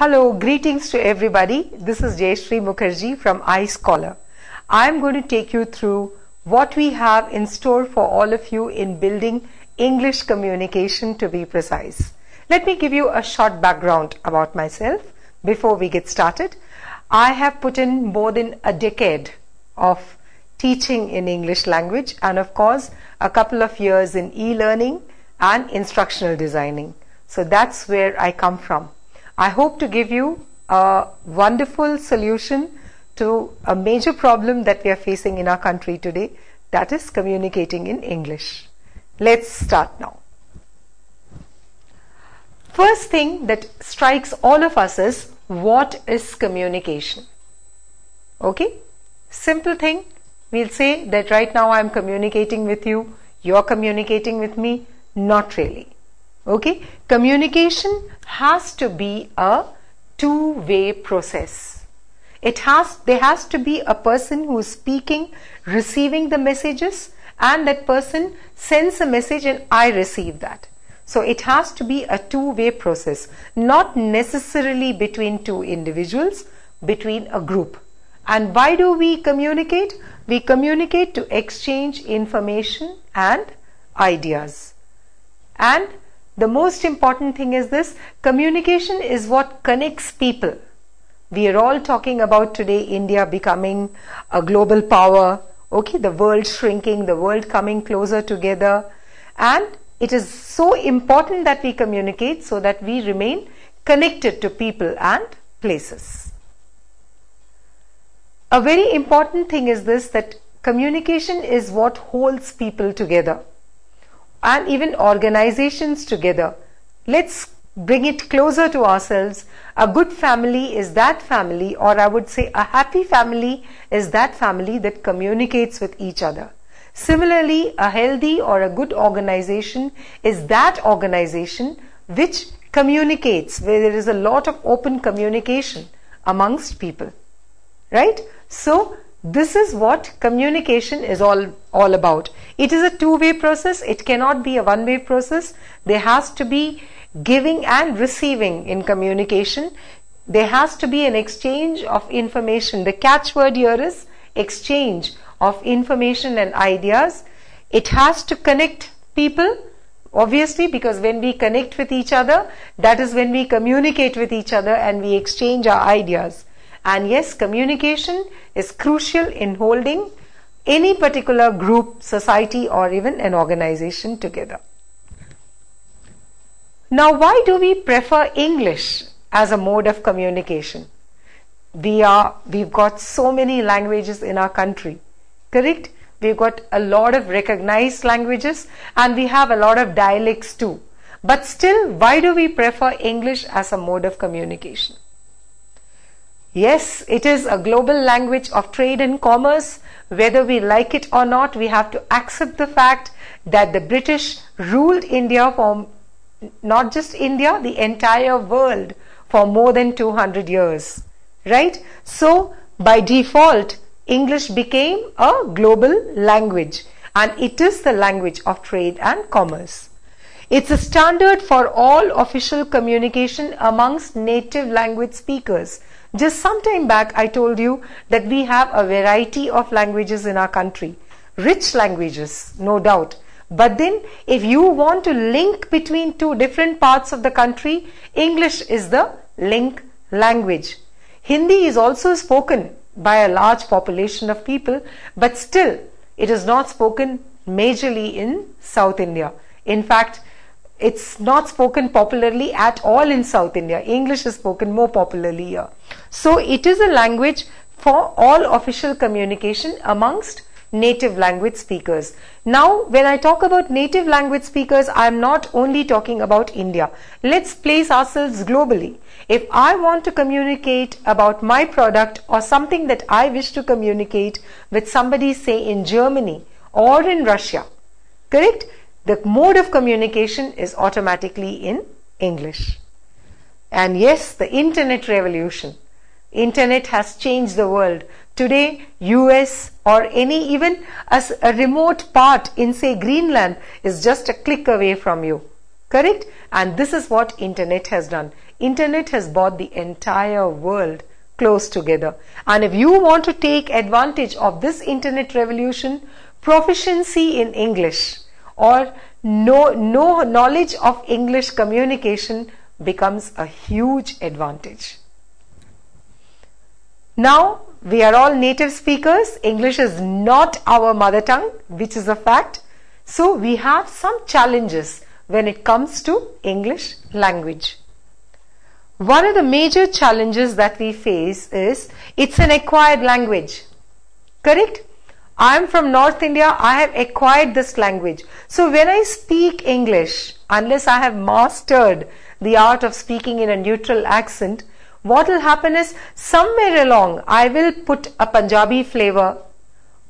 Hello, greetings to everybody. This is Jayashree Mukherjee from iScholar. I am going to take you through what we have in store for all of you in building English communication, to be precise. Let me give you a short background about myself before we get started. I have put in more than a decade of teaching in English language and of course a couple of years in e-learning and instructional designing. So that's where I come from. I hope to give you a wonderful solution to a major problem that we are facing in our country today, that is communicating in English. Let's start now. First thing that strikes all of us is, what is communication? Okay, simple thing. We'll say that right now I'm communicating with you, you're communicating with me. Not really. Okay, communication has to be a two-way process. There has to be a person who is speaking, receiving the messages, and that person sends a message and I receive that. So it has to be a two-way process, not necessarily between two individuals, between a group. And why do we communicate? We communicate to exchange information and ideas. And the most important thing is this: communication is what connects people. We are all talking about today India becoming a global power, okay, the world shrinking, the world coming closer together, and it is so important that we communicate so that we remain connected to people and places. A very important thing is this, that communication is what holds people together and even organizations together. Let's bring it closer to ourselves. A good family is that family, or I would say a happy family is that family that communicates with each other. Similarly, a healthy or a good organization is that organization which communicates, where there is a lot of open communication amongst people. Right? So, this is what communication is all about. It is a two-way process. It cannot be a one-way process. There has to be giving and receiving in communication. There has to be an exchange of information. The catchword here is exchange of information and ideas. It has to connect people, obviously, because when we connect with each other, that is when we communicate with each other and we exchange our ideas. And yes, communication is crucial in holding any particular group, society, or even an organization together. Now, why do we prefer English as a mode of communication? We've got so many languages in our country, correct? We've got a lot of recognized languages and we have a lot of dialects too. But still, why do we prefer English as a mode of communication? Yes, it is a global language of trade and commerce. Whether we like it or not, we have to accept the fact that the British ruled India for, not just India, the entire world for more than 200 years. Right? So, by default, English became a global language and it is the language of trade and commerce. It's a standard for all official communication amongst native language speakers. Just some time back, I told you that we have a variety of languages in our country. Rich languages, no doubt. But then, if you want to link between two different parts of the country, English is the link language. Hindi is also spoken by a large population of people, but still, it is not spoken majorly in South India. In fact, it's not spoken popularly at all in South India. English is spoken more popularly here. So it is a language for all official communication amongst native language speakers. Now, when I talk about native language speakers, I am not only talking about India. Let's place ourselves globally. If I want to communicate about my product or something that I wish to communicate with somebody, say in Germany or in Russia, correct? The mode of communication is automatically in English. And yes, the internet revolution. Internet has changed the world. Today, US or even a remote part in, say, Greenland is just a click away from you. Correct? And this is what internet has done. Internet has brought the entire world close together. And if you want to take advantage of this internet revolution, proficiency in English or no knowledge of English communication becomes a huge advantage. Now, we are all native speakers. English is not our mother tongue, which is a fact. So, we have some challenges when it comes to English language. One of the major challenges that we face is it's an acquired language. Correct? I am from North India. I have acquired this language. So when I speak English, unless I have mastered the art of speaking in a neutral accent, what will happen is somewhere along I will put a Punjabi flavor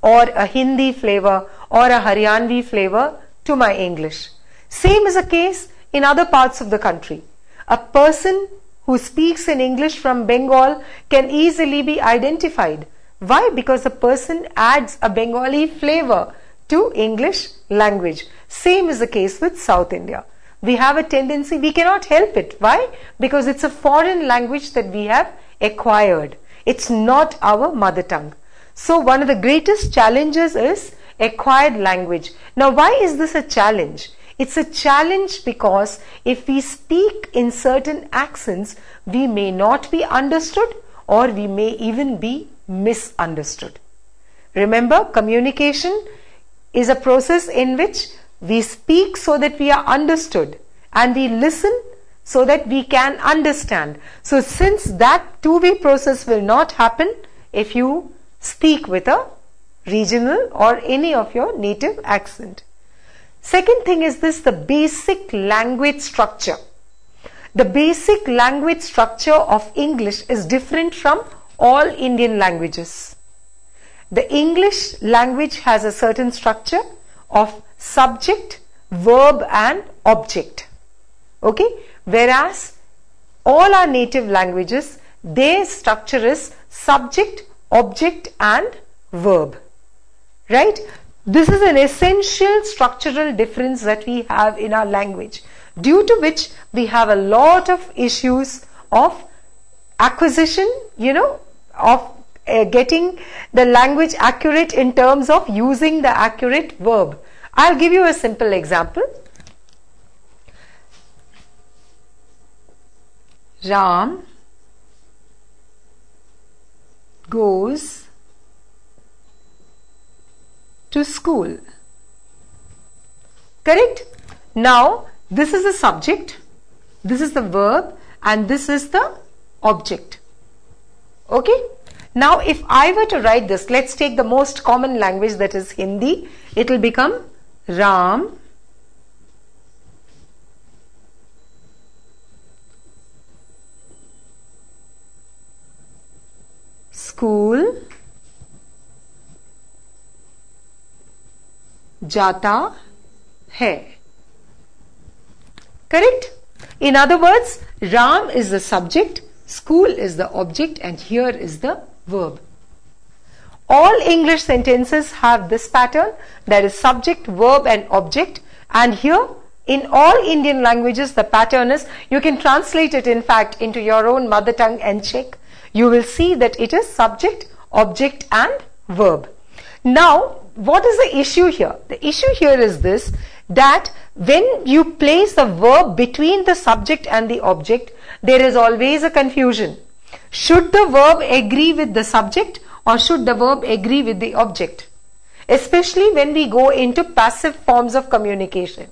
or a Hindi flavor or a Haryanvi flavor to my English. Same is the case in other parts of the country. A person who speaks in English from Bengal can easily be identified. Why? Because the person adds a Bengali flavor to English language. Same is the case with South India. We have a tendency, we cannot help it. Why? Because it's a foreign language that we have acquired. It's not our mother tongue. So one of the greatest challenges is acquired language. Now why is this a challenge? It's a challenge because if we speak in certain accents, we may not be understood or we may even be misunderstood. Remember, communication is a process in which we speak so that we are understood and we listen so that we can understand. So since that two-way process will not happen if you speak with a regional or any of your native accent. Second thing is this, the basic language structure. The basic language structure of English is different from all Indian languages. The English language has a certain structure of subject, verb and object. Okay? Whereas all our native languages, their structure is subject, object and verb. Right? This is an essential structural difference that we have in our language, due to which we have a lot of issues of acquisition, of getting the language accurate in terms of using the accurate verb. I'll give you a simple example. Ram goes to school. Correct? Now, this is the subject, this is the verb and this is the object. Okay? Now, if I were to write this, let's take the most common language, that is Hindi. It will become Ram school जाता है. Correct? In other words, Ram is the subject, school is the object and here is the verb. All English sentences have this pattern, that is subject, verb and object, and here in all Indian languages the pattern is, you can translate it in fact into your own mother tongue and check. You will see that it is subject, object and verb. Now, what is the issue here? The issue here is this, that when you place the verb between the subject and the object, there is always a confusion. Should the verb agree with the subject or should the verb agree with the object? Especially when we go into passive forms of communication.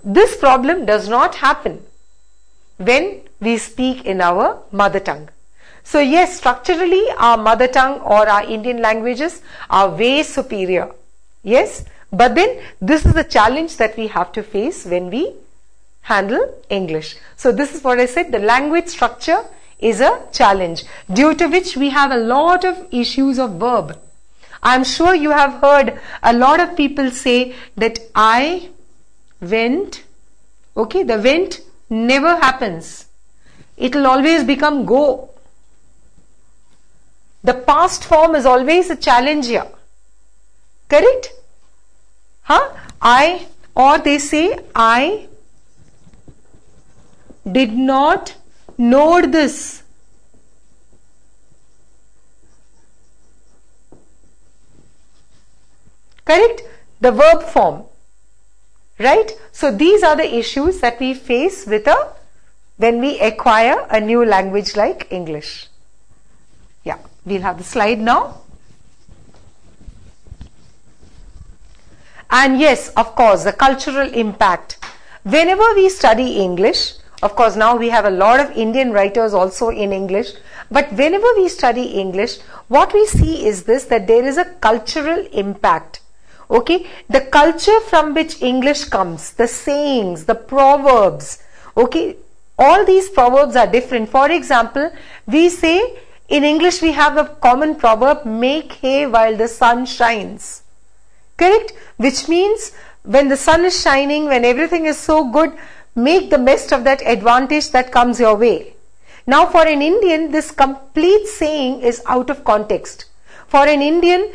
This problem does not happen when we speak in our mother tongue. So yes, structurally our mother tongue or our Indian languages are way superior. Yes, but then this is the challenge that we have to face when we handle English. So this is what I said, the language structure is a challenge, due to which we have a lot of issues of verb. I am sure you have heard a lot of people say that I went. Okay, the went never happens. It will always become go. The past form is always a challenge here. Correct? Huh? Or they say I did not know this. Correct? The verb form. Right? So these are the issues that we face when we acquire a new language like English. Yeah, we'll have the slide now. And yes, of course, the cultural impact. Whenever we study English, of course now we have a lot of Indian writers also in English, but whenever we study English, what we see is this, that there is a cultural impact. Okay, the culture from which English comes, the sayings, the proverbs, okay, all these proverbs are different. For example, we say in English we have a common proverb, make hay while the sun shines. Correct? Which means when the sun is shining, when everything is so good, make the best of that advantage that comes your way. Now for an Indian, this complete saying is out of context. For an Indian,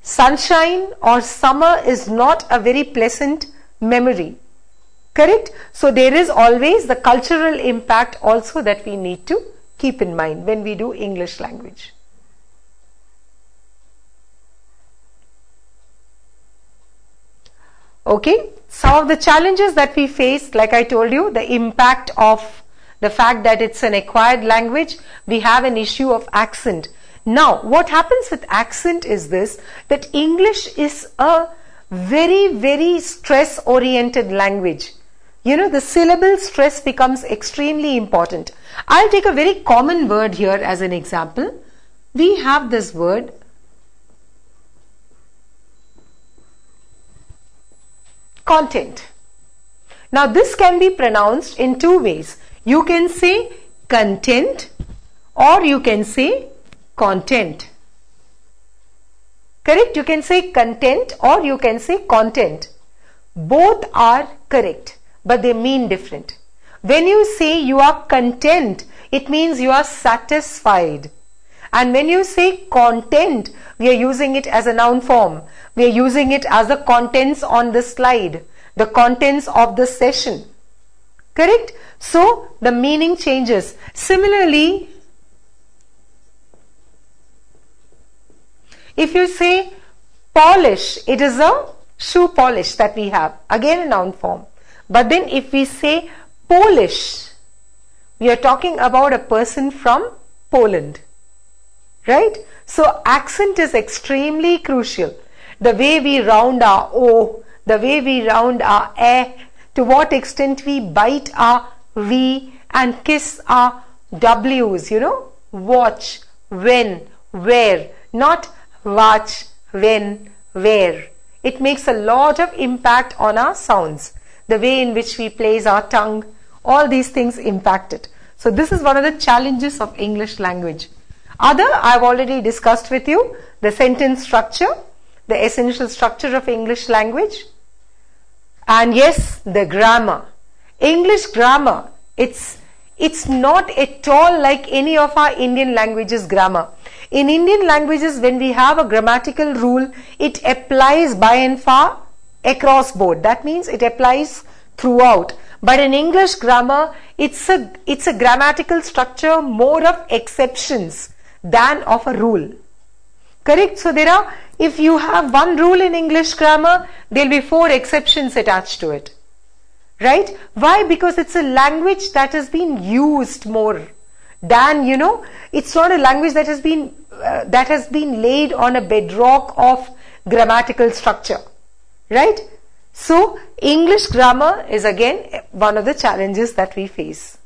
sunshine or summer is not a very pleasant memory. Correct? So there is always the cultural impact also that we need to keep in mind when we do English language. Okay, some of the challenges that we face, like I told you, the impact of the fact that it's an acquired language, we have an issue of accent. Now, what happens with accent is this, that English is a very, very stress-oriented language. You know, the syllable stress becomes extremely important. I'll take a very common word here as an example. We have this word, content. Now, this can be pronounced in two ways. You can say content or you can say content. Correct? You can say content or you can say content. Both are correct, but they mean different. When you say you are content, it means you are satisfied. And when you say content, we are using it as a noun form. We are using it as the contents on the slide, the contents of the session. Correct? So the meaning changes. Similarly, if you say polish, it is a shoe polish that we have. Again a noun form. But then if we say Polish, we are talking about a person from Poland. Right? So accent is extremely crucial. The way we round our O, the way we round our E, to what extent we bite our V and kiss our W's, you know, watch, when, where, not watch, when, where. It makes a lot of impact on our sounds. The way in which we place our tongue, all these things impact it. So this is one of the challenges of English language. Other, I've already discussed with you, the sentence structure, the essential structure of English language. And yes, the grammar. English grammar, it's not at all like any of our Indian languages grammar. In Indian languages, when we have a grammatical rule, it applies by and far across board. That means it applies throughout. But in English grammar, it's a grammatical structure more of exceptions than of a rule. Correct? So there are, if you have one rule in English grammar, there will be 4 exceptions attached to it. Right? Why? Because it's a language that has been used more than, you know, it's not a language that has been laid on a bedrock of grammatical structure. Right? So English grammar is again one of the challenges that we face.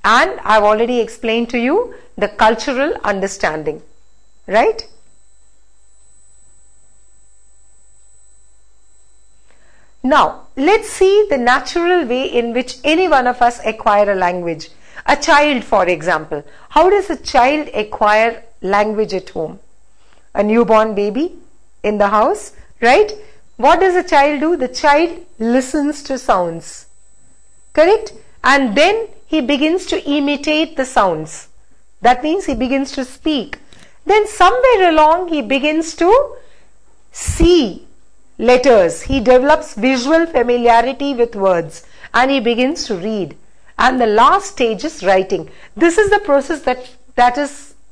And I've already explained to you the cultural understanding. Right? Now, let's see the natural way in which any one of us acquire a language. A child, for example. How does a child acquire language at home? A newborn baby in the house, right? What does a child do? The child listens to sounds. Correct? And then he begins to imitate the sounds. That means he begins to speak. Then somewhere along he begins to see letters. He develops visual familiarity with words. and he begins to read. And the last stage is writing. This is the process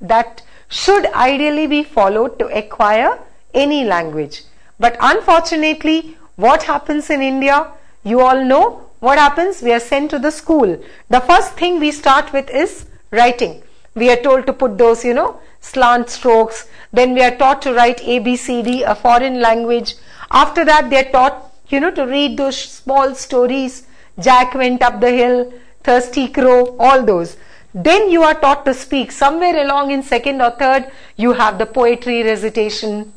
that should ideally be followed to acquire any language. But unfortunately, what happens in India? You all know what happens. We are sent to the school. The first thing we start with is writing. We are told to put those, slant strokes. Then we are taught to write ABCD, a foreign language. After that, they are taught, to read those small stories. Jack went up the hill, thirsty crow, all those. Then you are taught to speak. Somewhere along in second or third, you have the poetry recitation,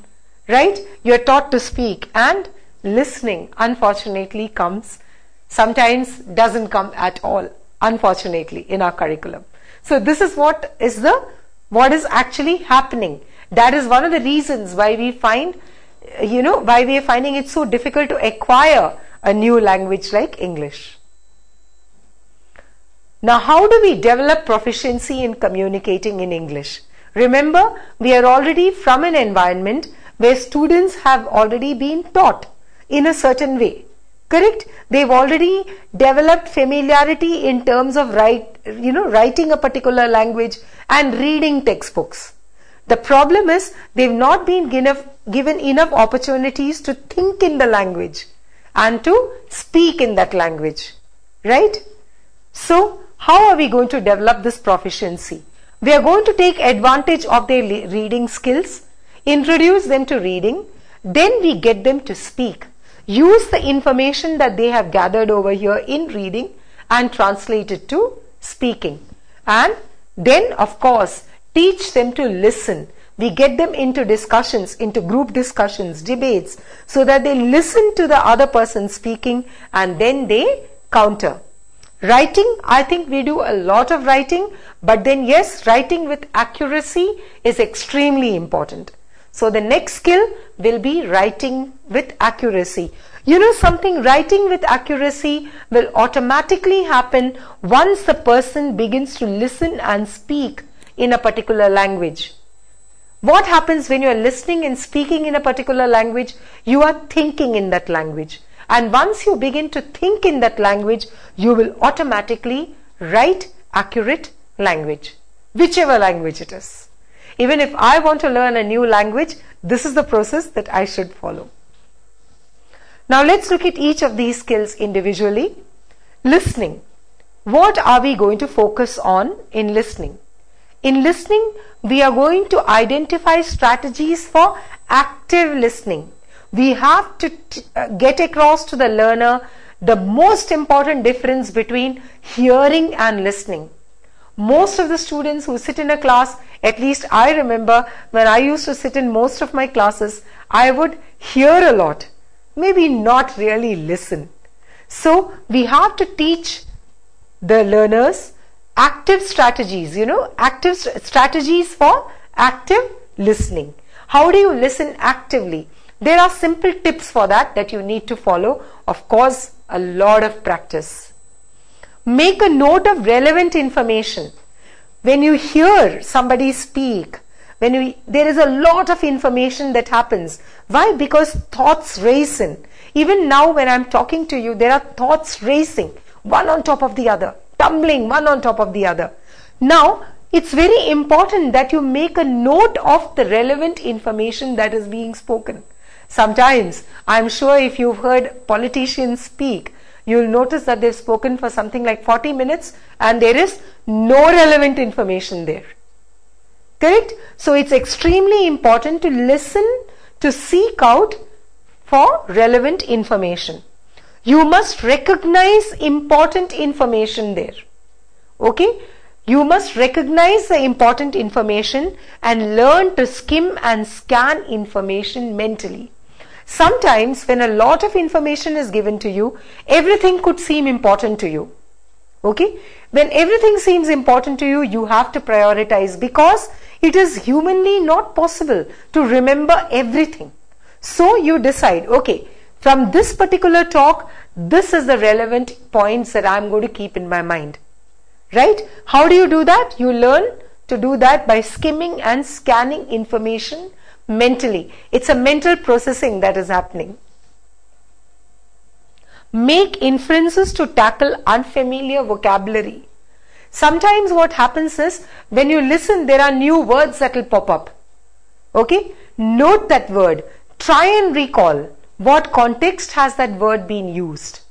right? You are taught to speak, and listening, unfortunately, sometimes doesn't come at all, unfortunately, in our curriculum. So this is what is actually happening. That is one of the reasons why we find, why we are finding it so difficult to acquire a new language like English. Now, how do we develop proficiency in communicating in English? Remember, we are already from an environment where students have already been taught in a certain way. Correct? They've already developed familiarity in terms of writing a particular language and reading textbooks. The problem is they've not been given enough opportunities to think in the language and to speak in that language. Right? So, how are we going to develop this proficiency? We are going to take advantage of their reading skills, introduce them to reading, then we get them to speak. Use the information that they have gathered over here in reading and translate it to speaking. And then, of course, teach them to listen. We get them into discussions, into group discussions, debates, so that they listen to the other person speaking and then they counter. Writing, I think we do a lot of writing, but then yes, writing with accuracy is extremely important. So the next skill will be writing with accuracy. Writing with accuracy will automatically happen once the person begins to listen and speak in a particular language. What happens when you are listening and speaking in a particular language? You are thinking in that language. And once you begin to think in that language, you will automatically write accurate language, whichever language it is. Even if I want to learn a new language, this is the process that I should follow. Now let's look at each of these skills individually. Listening. What are we going to focus on in listening? In listening, we are going to identify strategies for active listening. We have to get across to the learner the most important difference between hearing and listening. Most of the students who sit in a class, at least I remember when I used to sit in most of my classes, I would hear a lot, maybe not really listen. So we have to teach the learners active strategies, active strategies for active listening. How do you listen actively? There are simple tips for that you need to follow. Of course, a lot of practice. Make a note of relevant information. When you hear somebody speak, there is a lot of information that happens. Why? Because thoughts race in. Even now when I'm talking to you, there are thoughts racing, one on top of the other, tumbling one on top of the other. Now, it's very important that you make a note of the relevant information that is being spoken. Sometimes, I'm sure if you've heard politicians speak, you'll notice that they've spoken for something like 40 minutes and there is no relevant information there. Correct? So it's extremely important to listen, to seek out for relevant information. You must recognize important information there. Okay? You must recognize the important information and learn to skim and scan information mentally. Sometimes when a lot of information is given to you, everything could seem important to you. Okay? When everything seems important to you, you have to prioritize because it is humanly not possible to remember everything. So you decide, okay, from this particular talk, this is the relevant points that I'm going to keep in my mind. Right? How do you do that? You learn to do that by skimming and scanning information mentally. It's a mental processing that is happening. Make inferences to tackle unfamiliar vocabulary. Sometimes what happens is, when you listen, there are new words that will pop up. Okay? Note that word. Try and recall what context has that word been used.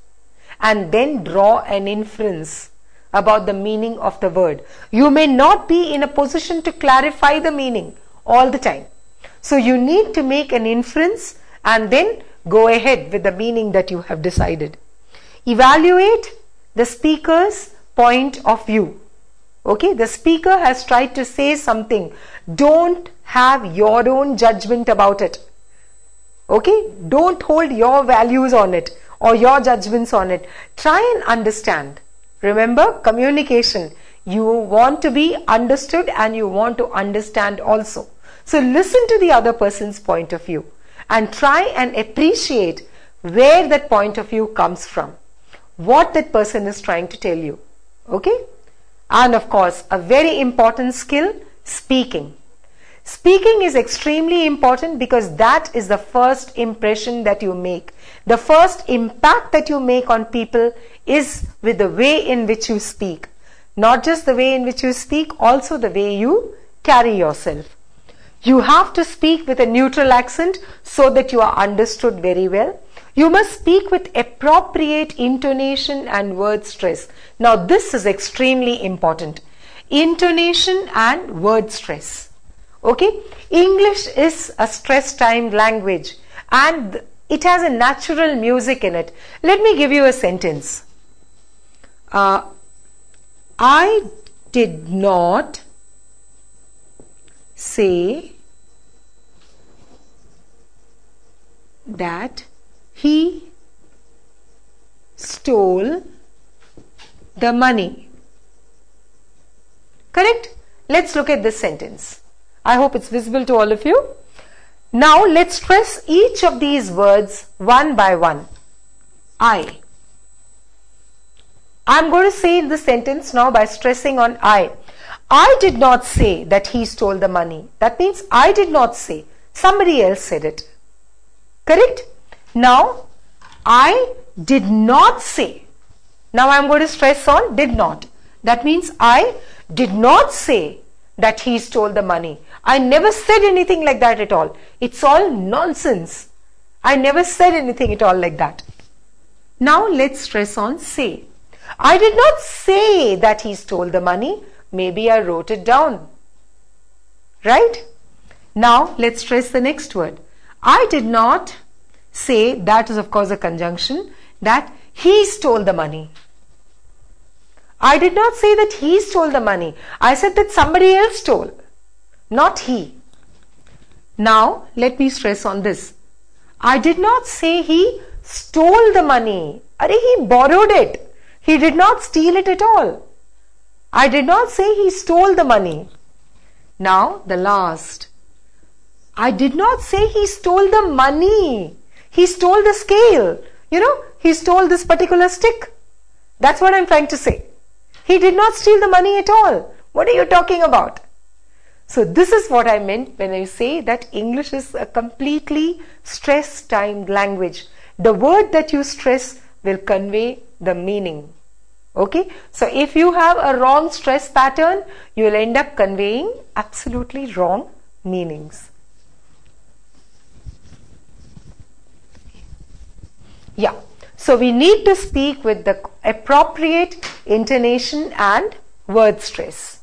And then draw an inference about the meaning of the word. You may not be in a position to clarify the meaning all the time. So you need to make an inference and then go ahead with the meaning that you have decided. Evaluate the speaker's point of view. Okay, the speaker has tried to say something. Don't have your own judgment about it. Okay, don't hold your values on it or your judgments on it. Try and understand. Remember, communication. You want to be understood and you want to understand also. So listen to the other person's point of view and try and appreciate where that point of view comes from, what that person is trying to tell you. Okay? And of course, a very important skill, speaking. Speaking is extremely important because that is the first impression that you make. The first impact that you make on people is with the way in which you speak. Not just the way in which you speak, also the way you carry yourself. You have to speak with a neutral accent so that you are understood very well. You must speak with appropriate intonation and word stress. Now this is extremely important. Intonation and word stress. Okay? English is a stress-timed language and it has a natural music in it. Let me give you a sentence. I did not say that he stole the money. Correct? Let's look at this sentence. I hope it's visible to all of you. Now let's stress each of these words one by one. I. I'm going to say the sentence now by stressing on I. I did not say that he stole the money. That means I did not say. Somebody else said it. Correct? Now, I did not say. Now I'm going to stress on did not. That means I did not say that he stole the money. I never said anything like that at all. It's all nonsense. I never said anything at all like that. Now let's stress on say. I did not say that he stole the money. Maybe I wrote it down. Right? Now let's stress the next word. I did not say, that is of course a conjunction, that he stole the money. I did not say that he stole the money. I said that somebody else stole, not he. Now let me stress on this. I did not say he stole the money. He borrowed it. He did not steal it at all. I did not say he stole the money. Now the last. I did not say he stole the money. He stole the scale. You know, he stole this particular stick. That's what I'm trying to say. He did not steal the money at all. What are you talking about? So this is what I meant when I say that English is a completely stress-timed language. The word that you stress will convey the meaning. Okay? So if you have a wrong stress pattern, you will end up conveying absolutely wrong meanings. Yeah. So we need to speak with the appropriate intonation and word stress.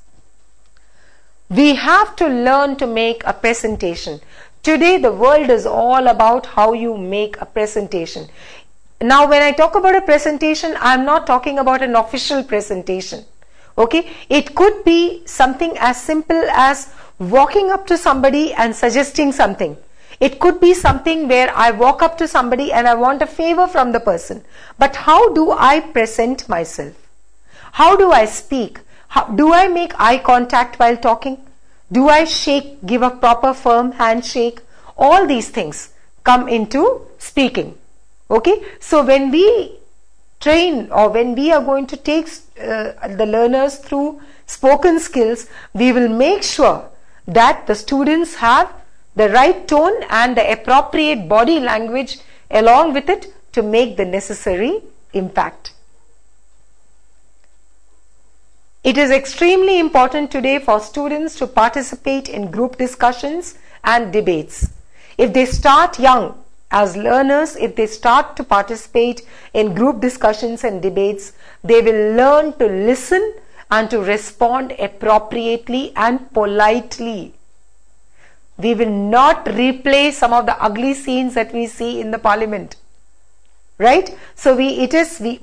We have to learn to make a presentation. Today the world is all about how you make a presentation. Now when I talk about a presentation, I am not talking about an official presentation. Okay? It could be something as simple as walking up to somebody and suggesting something. It could be something where I walk up to somebody and I want a favor from the person. But how do I present myself? How do I speak? Do I make eye contact while talking? Do I shake, give a proper firm handshake? All these things come into speaking. Okay? So when we train or when we are going to take the learners through spoken skills, we will make sure that the students have the right tone and the appropriate body language along with it to make the necessary impact. It is extremely important today for students to participate in group discussions and debates. If they start young as learners, if they start to participate in group discussions and debates, they will learn to listen and to respond appropriately and politely. We will not replay some of the ugly scenes that we see in the parliament. Right? So we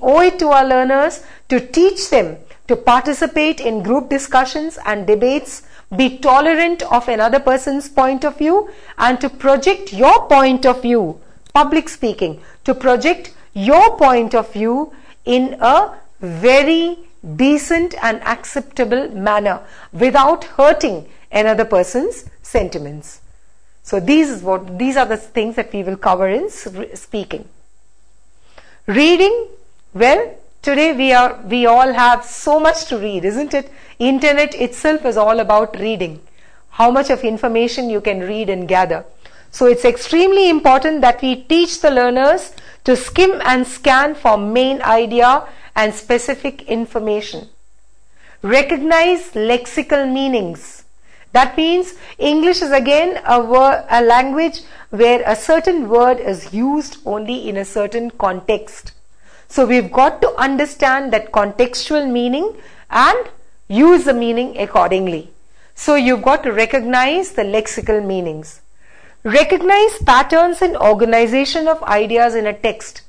owe it to our learners to teach them to participate in group discussions and debates, be tolerant of another person's point of view, and to project your point of view, public speaking, to project your point of view in a very decent and acceptable manner without hurting another person's sentiments. So these are the things that we will cover in speaking. Reading, well, today we all have so much to read, isn't it? Internet itself is all about reading. How much of information you can read and gather. So it's extremely important that we teach the learners to skim and scan for main idea and specific information. Recognize lexical meanings. That means English is again a language where a certain word is used only in a certain context. So we've got to understand that contextual meaning and use the meaning accordingly. So you've got to recognize the lexical meanings. Recognize patterns in organization of ideas in a text.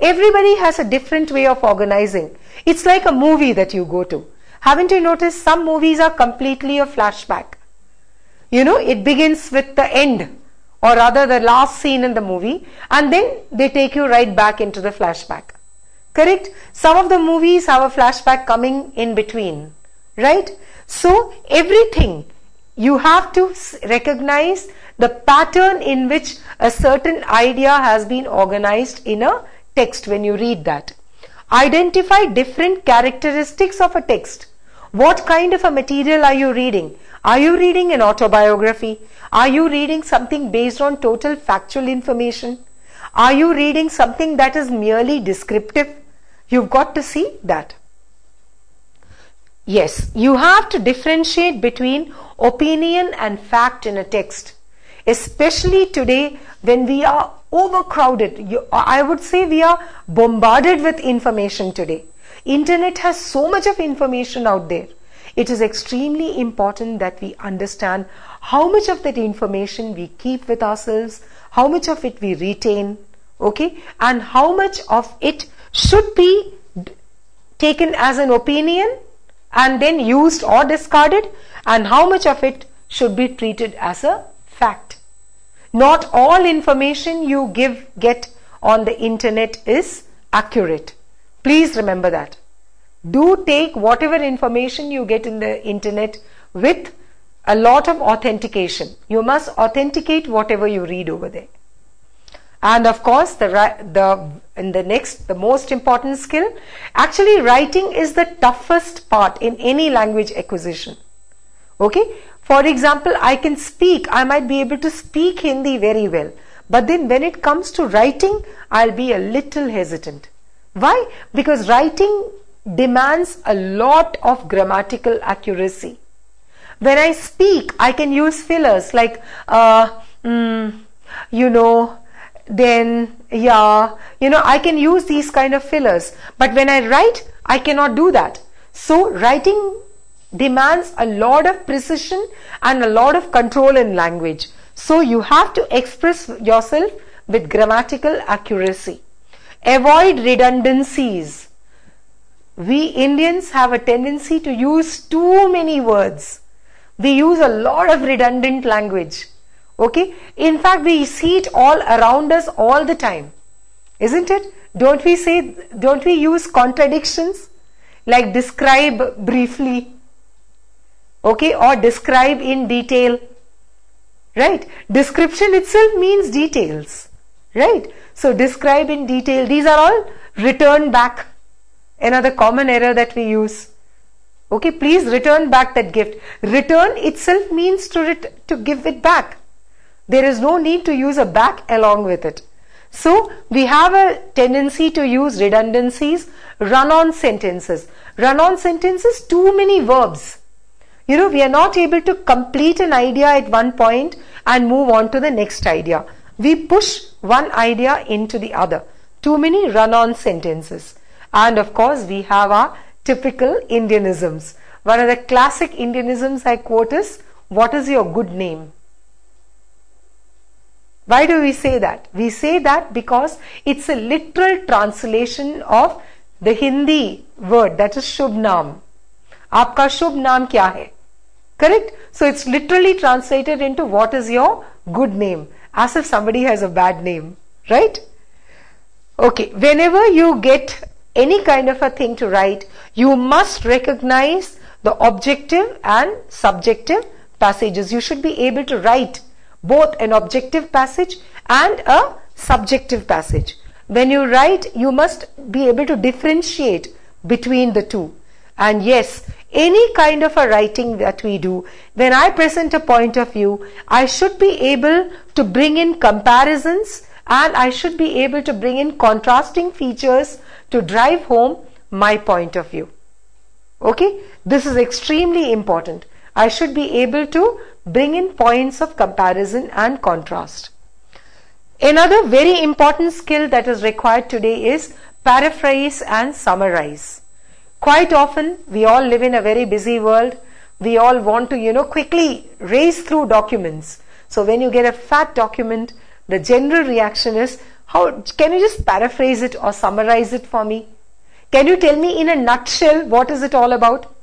Everybody has a different way of organizing. It's like a movie that you go to. Haven't you noticed some movies are completely a flashback? You know, it begins with the end, or rather the last scene in the movie, and then they take you right back into the flashback. Correct? Some of the movies have a flashback coming in between. Right? So everything, you have to recognize the pattern in which a certain idea has been organized in a text when you read that. Identify different characteristics of a text. What kind of a material are you reading? Are you reading an autobiography? Are you reading something based on total factual information? Are you reading something that is merely descriptive? You've got to see that. Yes, you have to differentiate between opinion and fact in a text. Especially today when we are overcrowded. I would say we are bombarded with information today. Internet has so much of information out there. It is extremely important that we understand how much of that information we keep with ourselves, how much of it we retain, okay, and how much of it should be taken as an opinion and then used or discarded, and how much of it should be treated as a fact. Not all information you get on the internet is accurate. Please remember that. Do take whatever information you get in the internet with a lot of authentication. You must authenticate whatever you read over there. And of course, the most important skill, actually writing is the toughest part in any language acquisition. Okay? For example, I can speak, I might be able to speak Hindi very well. But then when it comes to writing, I'll be a little hesitant. Why? Because writing demands a lot of grammatical accuracy. When I speak, I can use fillers like, then, yeah, I can use these kind of fillers. But when I write, I cannot do that. So writing demands a lot of precision and a lot of control in language. So you have to express yourself with grammatical accuracy. Avoid redundancies. We Indians have a tendency to use too many words. We use a lot of redundant language. Okay? In fact, we see it all around us all the time. Isn't it? Don't we use contradictions? Like describe briefly. Okay? Or describe in detail. Right? Description itself means details. Right? So describe in detail. These are all return back. Another common error that we use. Okay? Please return back that gift. Return itself means to give it back. There is no need to use a back along with it. So we have a tendency to use redundancies, run-on sentences. Run-on sentences, too many verbs. You know, we are not able to complete an idea at one point and move on to the next idea. We push one idea into the other. Too many run-on sentences. And of course, we have our typical Indianisms. One of the classic Indianisms I quote is, what is your good name? Why do we say that? We say that because it's a literal translation of the Hindi word, that is Shubh Naam. Aapka Shubh Naam kya hai? Correct? So it's literally translated into what is your good name, as if somebody has a bad name, right? Okay, whenever you get any kind of a thing to write, you must recognize the objective and subjective passages. You should be able to write both an objective passage and a subjective passage. When you write, you must be able to differentiate between the two. And yes, any kind of a writing that we do, when I present a point of view, I should be able to bring in comparisons and I should be able to bring in contrasting features to drive home my point of view. Okay, this is extremely important. I should be able to bring in points of comparison and contrast. Another very important skill that is required today is paraphrase and summarize. Quite often, we all live in a very busy world. We all want to, quickly race through documents. So when you get a fat document, the general reaction is, can you just paraphrase it or summarize it for me? Can you tell me in a nutshell what is it all about?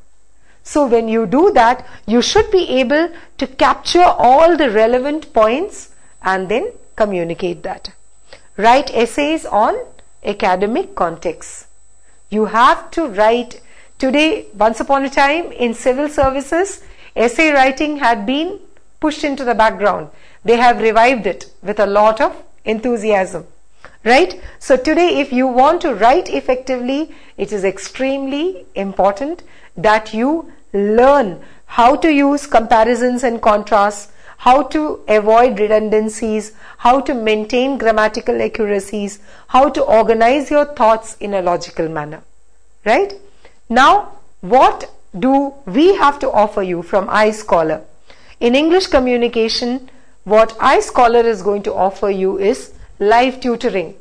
So when you do that, you should be able to capture all the relevant points and then communicate that. Write essays on academic contexts. You have to write. Today, once upon a time in civil services, essay writing had been pushed into the background. They have revived it with a lot of enthusiasm. Right? So today, if you want to write effectively, it is extremely important that you learn how to use comparisons and contrasts, how to avoid redundancies, how to maintain grammatical accuracies, how to organize your thoughts in a logical manner. Right? Now, what do we have to offer you from iScholar? In English communication, what iScholar is going to offer you is live tutoring.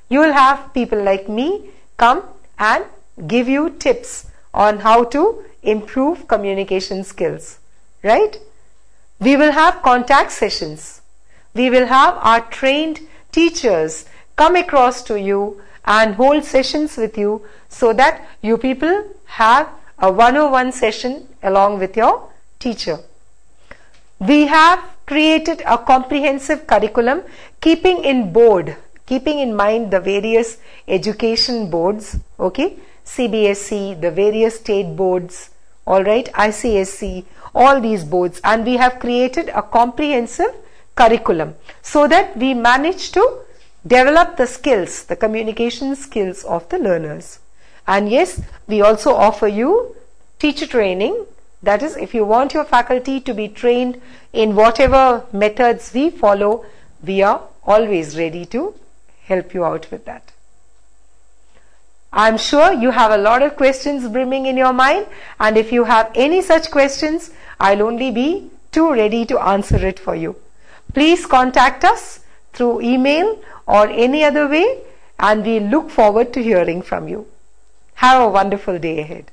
You will have people like me come and give you tips on how to improve communication skills, right? We will have contact sessions. We will have our trained teachers come across to you and hold sessions with you so that you people have a one-on-one session along with your teacher. We have created a comprehensive curriculum keeping in mind the various education boards, okay, CBSE, the various state boards, all right, ICSE, all these boards, and we have created a comprehensive curriculum so that we manage to develop the skills, the communication skills of the learners. And yes, we also offer you teacher training. That is, if you want your faculty to be trained in whatever methods we follow, we are always ready to help you out with that. I'm sure you have a lot of questions brimming in your mind, and if you have any such questions, I'll only be too ready to answer it for you. Please contact us through email or any other way, and we look forward to hearing from you. Have a wonderful day ahead.